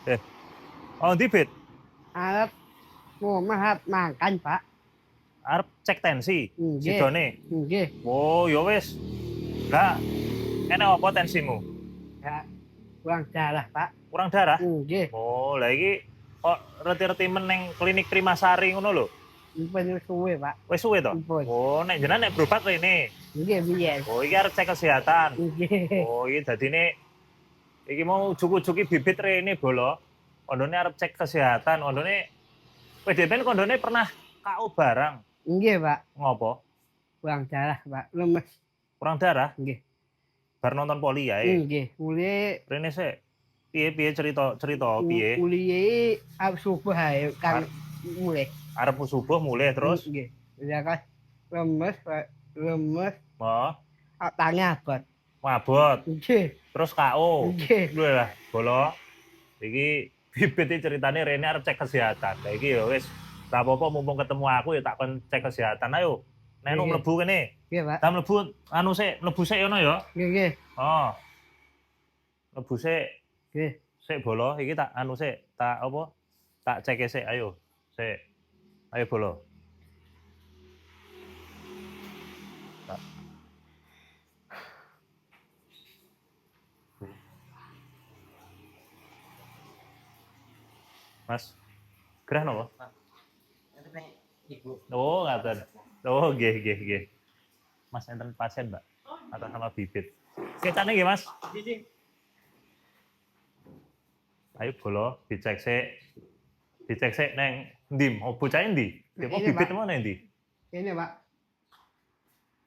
Eh, oh ndi Bet? Arep mahat makan, Pak. Arep cek tensi Nggih. sidone. Nggih. Oh, ya wis. Lah, enek apa tensimu? Ya, kurang darah, Pak. Kurang darah? Nggih. Oh, lah iki kok reti-reti meneng klinik Primasari ngono lho. Mpun suwe, Pak. Wis suwe to? Mpun. Oh, nek jenengan nek berobat rene. Nggih, biyen. Oh, iki arep cek kesehatan. Nggih. Oh, iki dadine iki mau ujuk-ujuki bibit rene bolo. Kondone arep cek kesehatan, kondone PDP kondone pernah KO barang. Nggih, Pak. Ngopo? Kurang darah, Pak. Lemes. Kurang darah? Nggih. Bar nonton poli ae. Nggih. Mulai Rene sik. Piye cerita piye? Kuliah arep subuh ae kan mulai. Arep subuh mulai terus? Nggih. Ya kan lemes, Pak. Lemes. Oh, Tangi abot. mabot. Nggih. Terus KO. Nggih. Lho lah, bolo. Iki bibit iki ceritane Rene arep cek kesehatan. Lah iki ya wis, ra apa-apa mumpung ketemu aku ya tak kon cek kesehatan. Ayo. Nek Nggih. mlebu kene. Nggih, Pak. Ta mlebu anu sik, mlebu sik ngono ya. Nggih, nggih. Oh. Mlebu sik. Nggih. Sik bolo, iki tak anu sik, tak apa? Tak cek sik, ayo. Sik. Ayo bolo. Tak. Mas, gerah napa? Ibu. Oh, ngaten. Oh, nggih. Mas enten pasien, Mbak. Atas nama bibit. Kecane nggih, Mas. Ayo bolo, dicek sik. Dicek sik neng ndi? Oh, bocahe ndi? Apa Ini, bibit Pak. mana ndi? Ini, Pak.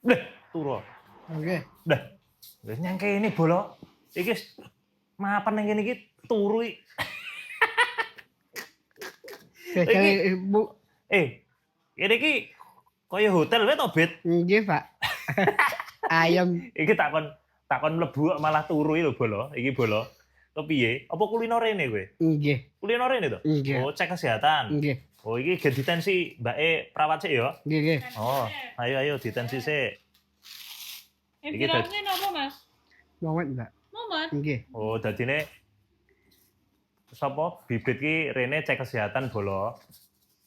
Deh, turu. Nggih. Dah. Wis nyang kene bolo. Iki mapan nang kene iki turu iki. Saya Ibu. Ini iki kaya hotel wae to, Bet? Nggih, Pak. Ayam. Iki takon mlebu kok malah turu iki lho, Bolo. Iki Bolo. Kepiye? Apa kulino rene kowe? Nggih. Kulino rene to? Nggih. Oh, cek kesehatan. Nggih. Oh, iki gen ditensi mbake perawat sik ya. Nggih, nggih. Oh, ayo ditensi sik. Iki Bilangnya apa, Mas? Mumet, Mbak. Mumet. Nggih. Oh, dadine sapa bibit ki rene cek kesehatan Bolo.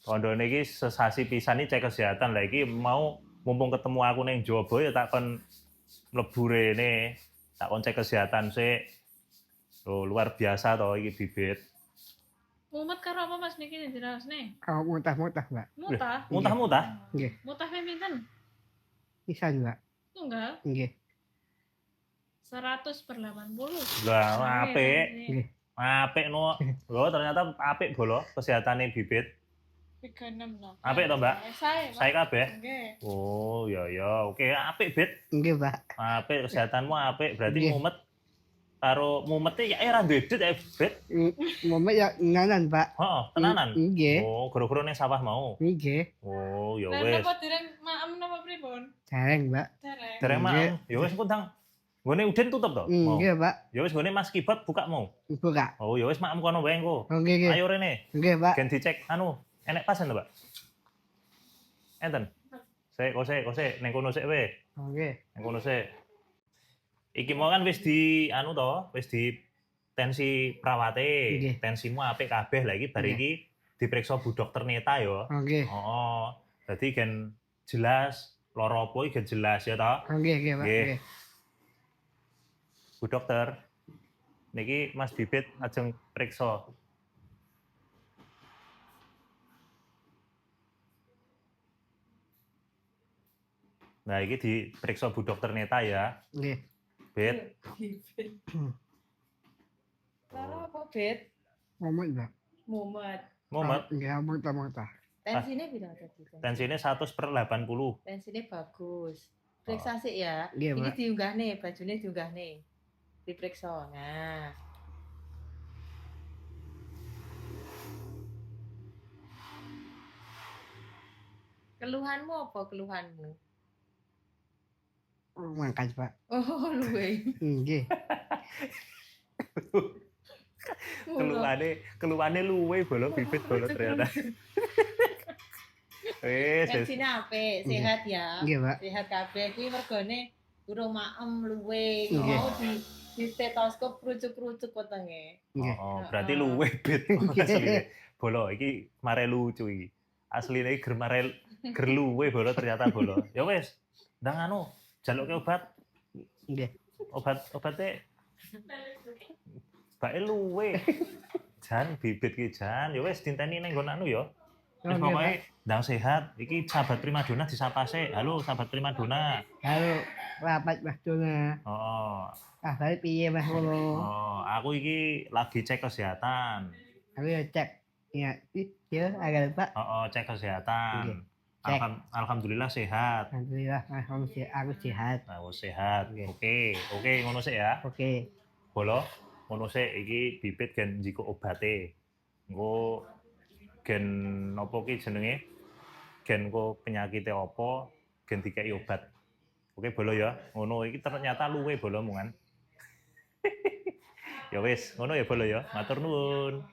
Kondone iki sesasi pisan iki cek kesehatan. Lah iki mau mumpung ketemu aku ning Jowo ya tak kon mlebu rene. Tak kon cek kesehatan sik. Loh, luar biasa toh iki bibit. Mumet karo apa, Mas niki dirasne? Kalau muntah-muntah, Mbak. Mutah. Muntah-muntah? Nggih. Mutah ping pinten? Pisan, Mbak. Tunggal Nggih. 100/80. Lah, apik. Nggih. Apik no. Loh, ternyata apik Bolo kesehatane bibit. 36 lah. Apik to, Mbak? Saya, Pak. Saya kabeh. Nggih. Oh, ya. Oke, apik, Bit. Nggih, Pak. Apik kesehatanmu apik. Berarti Nggih. mumet karo mumete ya ra duwe duit ya, Bit. Mumet ya nganan, Pak. Heeh, tenanan. Nggih. Oh, gara-gara ning sawah mau. Nggih. Oh, ya Lah wis. napa direng maem napa pripun? Jareng, Mbak. Dereng. Dereng Nggih. mang. Ya wis engko ndang. Gone Udin tutup to? Mau. Nggih, Pak. Ya wis gone Mas Kibot buka mau. Buka. Oh, ya wis maem kono wae engko. Nggih, nggih. Ayo rene. Nggih, Pak. Gen dicek anu, enek pasien to, Mbak? Enten. Kose, ning kono sik wae. Nggih. Ning kono sik. Iki mau kan wis di anu to, wis di tensi perawate. Nggih. Tensimu apik kabeh. Lah iki bar Nggih. iki diperiksa Bu Dokter Neta ya. Nggih. Heeh. Dadi gen jelas lara apa iki gen jelas ya ta. Nggih, nggih, Pak. Nggih. Nggih. Bu Dokter. Niki Mas Bibit ajeng periksa. Nah, iki diperiksa Bu Dokter Neta ya. Nggih. Bit. Karo apa, Bet? Mumet, Mbak. Mumet. Mumet. Nggih, muntah-muntah. Tensine pira tadi? Tensine 100/80. Tensine bagus. Periksa sik ya. Nggih, Iki Mbak. diunggahne, bajune diunggahne. Diperiksa. Nah. Keluhanmu apa keluhanmu? Makan, Pak. Oh, luwe. Nggih. Keluane luwe Bolo Bibit Bolo ternyata. Wis. Tensine apik, sehat ya. Nggih, Pak. Sehat kabeh kuwi mergone urung maem luwe. Nggih. Mau Di stetoskop kerucuk-kerucuk wetenge. Nggih. Oh, berarti Heeh. luwe bit asline. Bolo iki mare lucu iki. Asline iki ger luwe bolo ternyata bolo. Ya wis, ndang anu, jaluke obat. Nggih. Obatnya bae luwe. Jan bibit ki Jan. Ya wis dinteni ning nggon anu ya. Wis Oh, nggih, pokoke Pak. ndang sehat. Iki sahabat primadona disapa sik. Halo sahabat primadona. Halo, rapat Mas Dona. Oh, Kabar piye Mas ngono? oh, aku iki lagi cek kesehatan. Aku ya cek ya ya agak Pak. Oh, cek kesehatan. Cek. Alhamdulillah sehat. Alhamdulillah aku sehat. Nah, wis sehat. Oke. Oke, ngono sik ya. Oke. Bolo, ngono sik iki bibit gen njiko obate. Engko gen apa ki jenenge? Gen ko penyakite apa, gen dikei obat. Oke, bolo ya. Ngono iki ternyata luwe bolo mungan. Ya wis, ngono ya bolo ya. Matur nuwun.